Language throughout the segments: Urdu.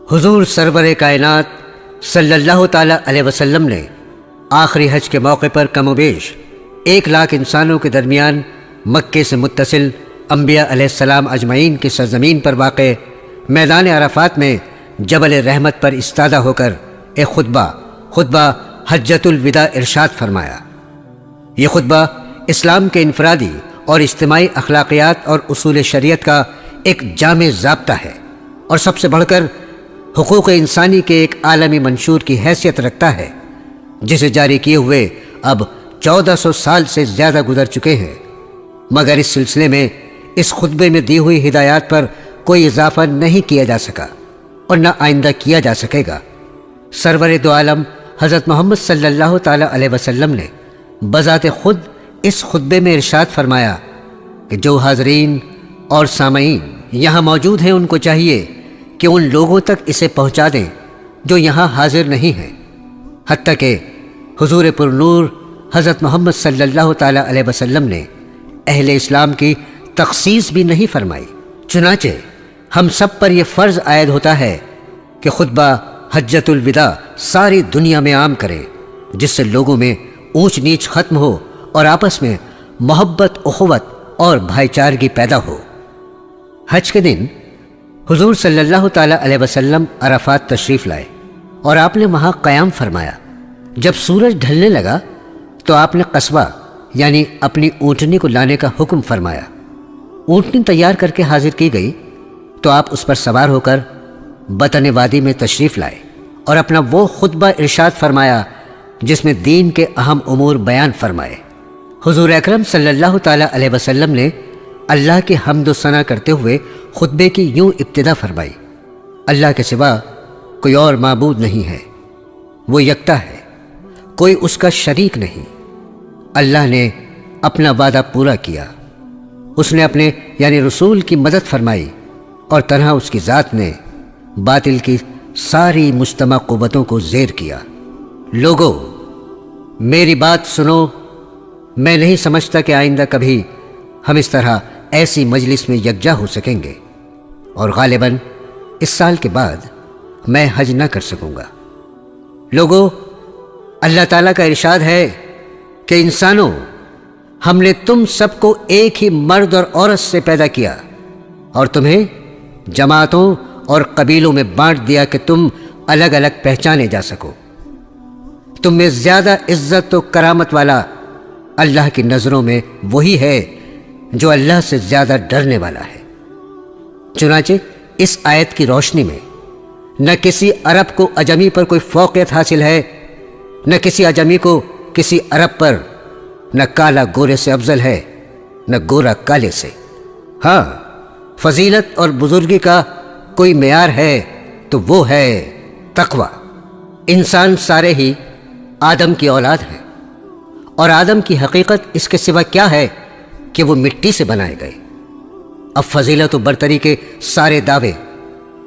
حضور سرور کائنات صلی اللہ تعالیٰ علیہ وسلم نے آخری حج کے موقع پر کم و بیش 1,00,000 انسانوں کے درمیان مکے سے متصل انبیاء علیہ السلام اجمعین کی سرزمین پر واقع میدان عرفات میں جبل رحمت پر استادہ ہو کر ایک خطبہ حجۃ الوداع ارشاد فرمایا۔ یہ خطبہ اسلام کے انفرادی اور اجتماعی اخلاقیات اور اصول شریعت کا ایک جامع ضابطہ ہے، اور سب سے بڑھ کر حقوق انسانی کے ایک عالمی منشور کی حیثیت رکھتا ہے، جسے جاری کیے ہوئے اب 1400 سال سے زیادہ گزر چکے ہیں، مگر اس سلسلے میں اس خطبے میں دی ہوئی ہدایات پر کوئی اضافہ نہیں کیا جا سکا اور نہ آئندہ کیا جا سکے گا۔ سرور دو عالم حضرت محمد صلی اللہ تعالیٰ علیہ وسلم نے بذات خود اس خطبے میں ارشاد فرمایا کہ جو حاضرین اور سامعین یہاں موجود ہیں ان کو چاہیے کہ ان لوگوں تک اسے پہنچا دیں جو یہاں حاضر نہیں ہیں، حتیٰ کہ حضور پرنور حضرت محمد صلی اللہ تعالیٰ علیہ وسلم نے اہل اسلام کی تخصیص بھی نہیں فرمائی۔ چنانچہ ہم سب پر یہ فرض عائد ہوتا ہے کہ خطبہ حجۃ الوداع ساری دنیا میں عام کریں، جس سے لوگوں میں اونچ نیچ ختم ہو اور آپس میں محبت، اخوت اور بھائی چارگی پیدا ہو۔ حج کے دن حضور صلی اللہ تعالیٰ علیہ وسلم عرفات تشریف لائے اور آپ نے وہاں قیام فرمایا۔ جب سورج ڈھلنے لگا تو آپ نے قصبہ یعنی اپنی اونٹنی کو لانے کا حکم فرمایا۔ اونٹنی تیار کر کے حاضر کی گئی تو آپ اس پر سوار ہو کر بطن وادی میں تشریف لائے اور اپنا وہ خطبہ ارشاد فرمایا جس میں دین کے اہم امور بیان فرمائے۔ حضور اکرم صلی اللہ تعالیٰ علیہ وسلم نے اللہ کی حمد و ثنا کرتے ہوئے خطبے کی یوں ابتدا فرمائی: اللہ کے سوا کوئی اور معبود نہیں ہے، وہ یکتا ہے، کوئی اس کا شریک نہیں۔ اللہ نے اپنا وعدہ پورا کیا، اس نے اپنے یعنی رسول کی مدد فرمائی، اور تنہا اس کی ذات نے باطل کی ساری مجتمع قوتوں کو زیر کیا۔ لوگو، میری بات سنو، میں نہیں سمجھتا کہ آئندہ کبھی ہم اس طرح ایسی مجلس میں یکجا ہو سکیں گے، اور غالباً اس سال کے بعد میں حج نہ کر سکوں گا۔ لوگو، اللہ تعالیٰ کا ارشاد ہے کہ انسانوں، ہم نے تم سب کو ایک ہی مرد اور عورت سے پیدا کیا اور تمہیں جماعتوں اور قبیلوں میں بانٹ دیا کہ تم الگ الگ پہچانے جا سکو۔ تم میں زیادہ عزت و کرامت والا اللہ کی نظروں میں وہی ہے جو اللہ سے زیادہ ڈرنے والا ہے۔ چنانچہ اس آیت کی روشنی میں نہ کسی عرب کو اجمی پر کوئی فوقیت حاصل ہے، نہ کسی اجمی کو کسی عرب پر، نہ کالا گورے سے افضل ہے، نہ گورا کالے سے۔ ہاں، فضیلت اور بزرگی کا کوئی معیار ہے تو وہ ہے تقوی۔ انسان سارے ہی آدم کی اولاد ہیں، اور آدم کی حقیقت اس کے سوا کیا ہے کہ وہ مٹی سے بنائے گئے۔ اب فضیلت و برتری کے سارے دعوے،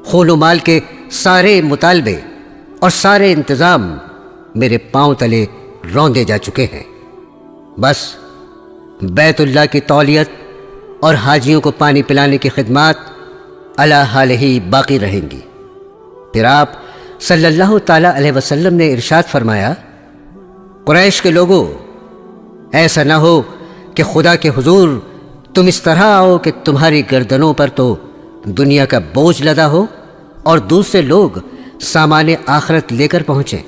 خون و مال کے سارے مطالبے اور سارے انتظام میرے پاؤں تلے روندے جا چکے ہیں۔ بس بیت اللہ کی تولیت اور حاجیوں کو پانی پلانے کی خدمات علی حال ہی باقی رہیں گی۔ پھر آپ صلی اللہ تعالیٰ علیہ وسلم نے ارشاد فرمایا: قریش کے لوگوں، ایسا نہ ہو کہ خدا کے حضور تم اس طرح آؤ کہ تمہاری گردنوں پر تو دنیا کا بوجھ لدا ہو اور دوسرے لوگ سامان آخرت لے کر پہنچیں،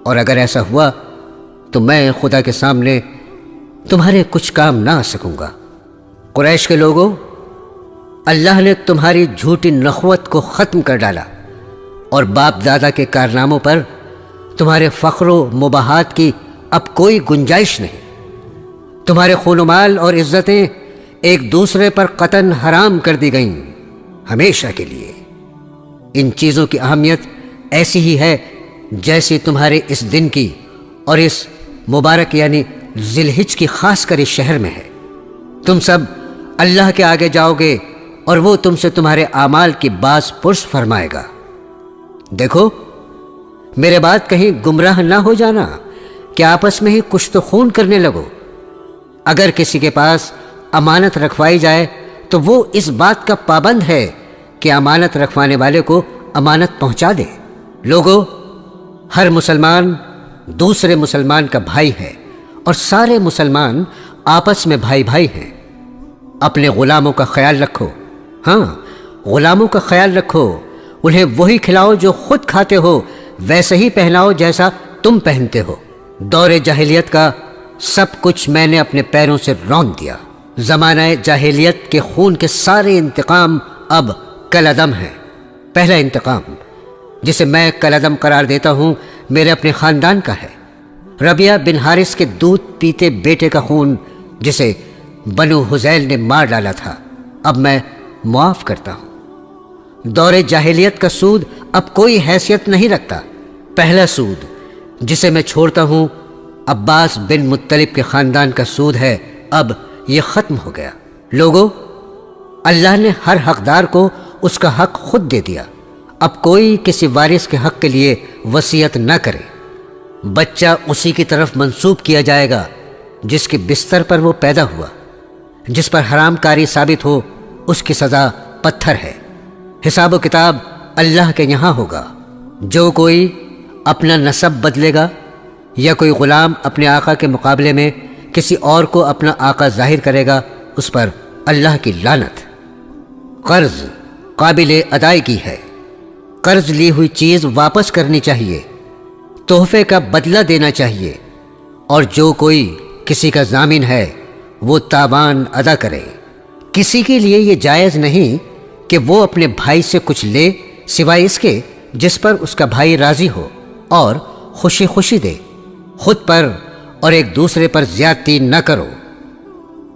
اور اگر ایسا ہوا تو میں خدا کے سامنے تمہارے کچھ کام نہ آ سکوں گا۔ قریش کے لوگوں، اللہ نے تمہاری جھوٹی نخوت کو ختم کر ڈالا، اور باپ دادا کے کارناموں پر تمہارے فخر و مباحات کی اب کوئی گنجائش نہیں۔ تمہارے خون و مال اور عزتیں ایک دوسرے پر قطعاً حرام کر دی گئیں ہمیشہ کے لیے۔ ان چیزوں کی اہمیت ایسی ہی ہے جیسی تمہارے اس دن کی اور اس مبارک یعنی ذی الحجہ کی خاص کر اس شہر میں ہے۔ تم سب اللہ کے آگے جاؤ گے اور وہ تم سے تمہارے اعمال کی باز پرس فرمائے گا۔ دیکھو، میرے بات کہیں گمراہ نہ ہو جانا کہ آپس میں ہی کشت و خون کرنے لگو۔ اگر کسی کے پاس امانت رکھوائی جائے تو وہ اس بات کا پابند ہے کہ امانت رکھوانے والے کو امانت پہنچا دے۔ لوگوں، ہر مسلمان دوسرے مسلمان کا بھائی ہے اور سارے مسلمان آپس میں بھائی بھائی ہیں۔ اپنے غلاموں کا خیال رکھو، ہاں غلاموں کا خیال رکھو، انہیں وہی کھلاؤ جو خود کھاتے ہو، ویسے ہی پہناؤ جیسا تم پہنتے ہو۔ دور جاہلیت کا سب کچھ میں نے اپنے پیروں سے روند دیا۔ زمانہ جاہلیت کے خون کے سارے انتقام اب کالعدم ہیں۔ پہلا انتقام جسے میں کالعدم قرار دیتا ہوں میرے اپنے خاندان کا ہے۔ ربیعہ بن حارث کے دودھ پیتے بیٹے کا خون جسے بنو حذیل نے مار ڈالا تھا، اب میں معاف کرتا ہوں۔ دور جاہلیت کا سود اب کوئی حیثیت نہیں رکھتا۔ پہلا سود جسے میں چھوڑتا ہوں عباس بن مطلب کے خاندان کا سود ہے، اب یہ ختم ہو گیا۔ لوگوں، اللہ نے ہر حقدار کو اس کا حق خود دے دیا، اب کوئی کسی وارث کے حق کے لیے وصیت نہ کرے۔ بچہ اسی کی طرف منسوب کیا جائے گا جس کے بستر پر وہ پیدا ہوا۔ جس پر حرام کاری ثابت ہو اس کی سزا پتھر ہے۔ حساب و کتاب اللہ کے یہاں ہوگا۔ جو کوئی اپنا نسب بدلے گا یا کوئی غلام اپنے آقا کے مقابلے میں کسی اور کو اپنا آقا ظاہر کرے گا، اس پر اللہ کی لعنت۔ قرض قابل ادائیگی ہے۔ قرض لی ہوئی چیز واپس کرنی چاہیے، تحفے کا بدلہ دینا چاہیے، اور جو کوئی کسی کا ضامن ہے وہ تاوان ادا کرے۔ کسی کے لیے یہ جائز نہیں کہ وہ اپنے بھائی سے کچھ لے سوائے اس کے جس پر اس کا بھائی راضی ہو اور خوشی خوشی دے۔ خود پر اور ایک دوسرے پر زیادتی نہ کرو۔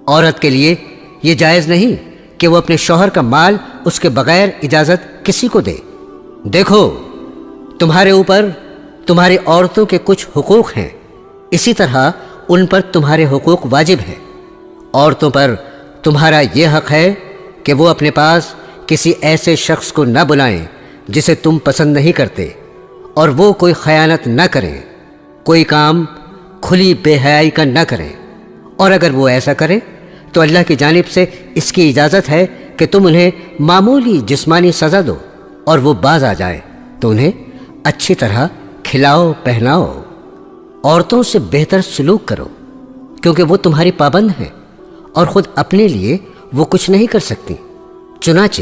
عورت کے لیے یہ جائز نہیں کہ وہ اپنے شوہر کا مال اس کے بغیر اجازت کسی کو دے۔ دیکھو، تمہارے اوپر تمہاری عورتوں کے کچھ حقوق ہیں، اسی طرح ان پر تمہارے حقوق واجب ہیں۔ عورتوں پر تمہارا یہ حق ہے کہ وہ اپنے پاس کسی ایسے شخص کو نہ بلائیں جسے تم پسند نہیں کرتے، اور وہ کوئی خیانت نہ کریں، کوئی کام کھلی بے حیائی کا نہ کریں، اور اگر وہ ایسا کریں تو اللہ کی جانب سے اس کی اجازت ہے کہ تم انہیں معمولی جسمانی سزا دو، اور وہ باز آ جائیں تو انہیں اچھی طرح کھلاؤ پہناؤ۔ عورتوں سے بہتر سلوک کرو کیونکہ وہ تمہاری پابند ہیں اور خود اپنے لیے وہ کچھ نہیں کر سکتی۔ چنانچہ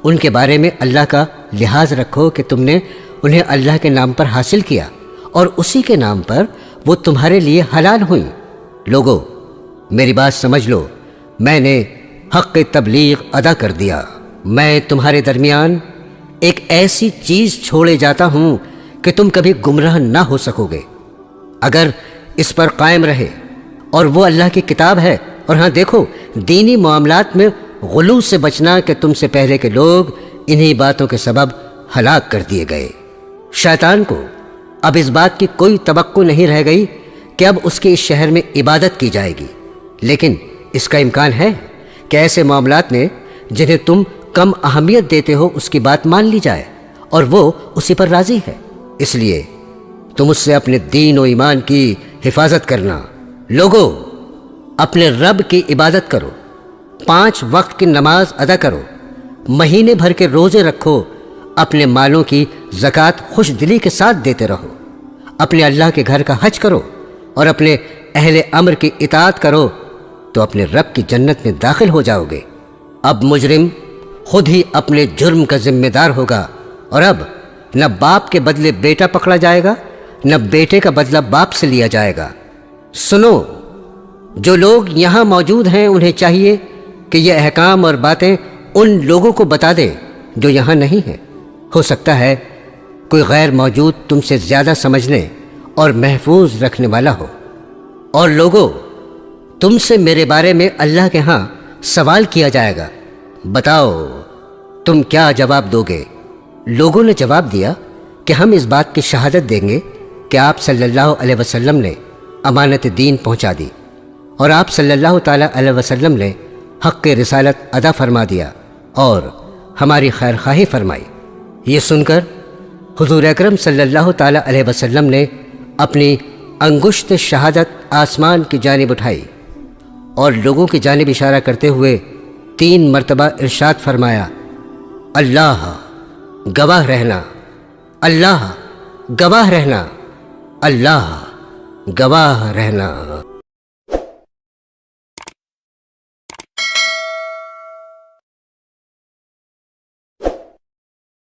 ان کے بارے میں اللہ کا لحاظ رکھو کہ تم نے انہیں اللہ کے نام پر حاصل کیا اور اسی کے نام پر وہ تمہارے لیے حلال ہوئیں۔ لوگو، میری بات سمجھ لو، میں نے حق تبلیغ ادا کر دیا۔ میں تمہارے درمیان ایک ایسی چیز چھوڑے جاتا ہوں کہ تم کبھی گمراہ نہ ہو سکو گے اگر اس پر قائم رہے، اور وہ اللہ کی کتاب ہے۔ اور ہاں دیکھو، دینی معاملات میں غلو سے بچنا کہ تم سے پہلے کے لوگ انہی باتوں کے سبب ہلاک کر دیے گئے۔ شیطان کو اب اس بات کی کوئی توقع نہیں رہ گئی کہ اب اس کے اس شہر میں عبادت کی جائے گی، لیکن اس کا امکان ہے کہ ایسے معاملات میں جنہیں تم کم اہمیت دیتے ہو اس کی بات مان لی جائے اور وہ اسی پر راضی ہے۔ اس لیے تم اس سے اپنے دین و ایمان کی حفاظت کرنا۔ لوگو، اپنے رب کی عبادت کرو، 5 وقت کی نماز ادا کرو، مہینے بھر کے روزے رکھو، اپنے مالوں کی زکوٰۃ خوش دلی کے ساتھ دیتے رہو، اپنے اللہ کے گھر کا حج کرو اور اپنے اہل امر کی اطاعت کرو تو اپنے رب کی جنت میں داخل ہو جاؤ گے۔ اب مجرم خود ہی اپنے جرم کا ذمہ دار ہوگا، اور اب نہ باپ کے بدلے بیٹا پکڑا جائے گا، نہ بیٹے کا بدلہ باپ سے لیا جائے گا۔ سنو، جو لوگ یہاں موجود ہیں انہیں چاہیے کہ یہ احکام اور باتیں ان لوگوں کو بتا دیں جو یہاں نہیں ہیں۔ ہو سکتا ہے کوئی غیر موجود تم سے زیادہ سمجھنے اور محفوظ رکھنے والا ہو۔ اور لوگوں، تم سے میرے بارے میں اللہ کے ہاں سوال کیا جائے گا، بتاؤ تم کیا جواب دو گے؟ لوگوں نے جواب دیا کہ ہم اس بات کی شہادت دیں گے کہ آپ صلی اللہ علیہ وسلم نے امانت دین پہنچا دی، اور آپ صلی اللہ تعالیٰ علیہ وسلم نے حق رسالت ادا فرما دیا اور ہماری خیر خواہی فرمائی۔ یہ سن کر حضور اکرم صلی اللہ تعالیٰ علیہ وسلم نے اپنی انگشت شہادت آسمان کی جانب اٹھائی اور لوگوں کی جانب اشارہ کرتے ہوئے 3 مرتبہ ارشاد فرمایا، اللہ گواہ رہنا، اللہ گواہ رہنا، اللہ گواہ رہنا۔